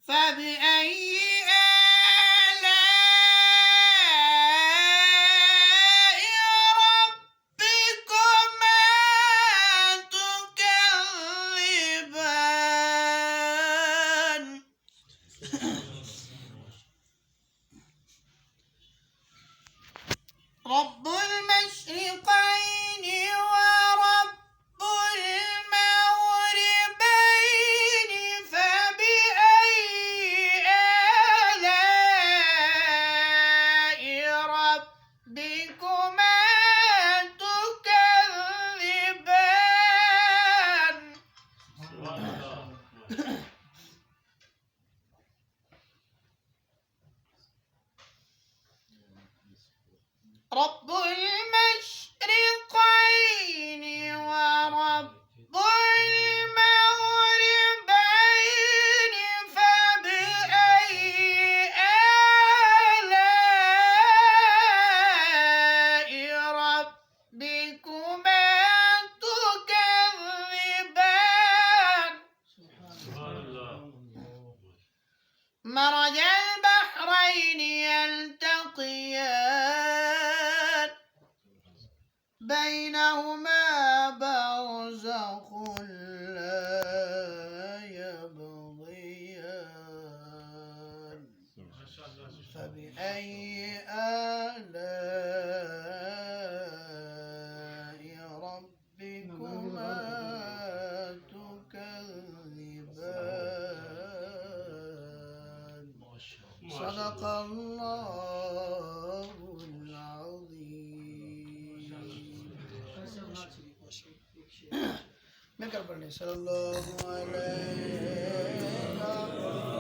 فبأي آلاء ربكما تكذبان رب المشرقين ورب المغربين فبأي آلاء ربكما تكذبان رب المشرقين ورب المغربين فبأي آلاء ربكما تكذبان مرج البحرين يلتقيان بينهما برزخ لا يبغيان فبأي آلاء ربكما تكذبان صدق الله العظيم मैं कर पढ़ने सल्लल्लाहु अलैहि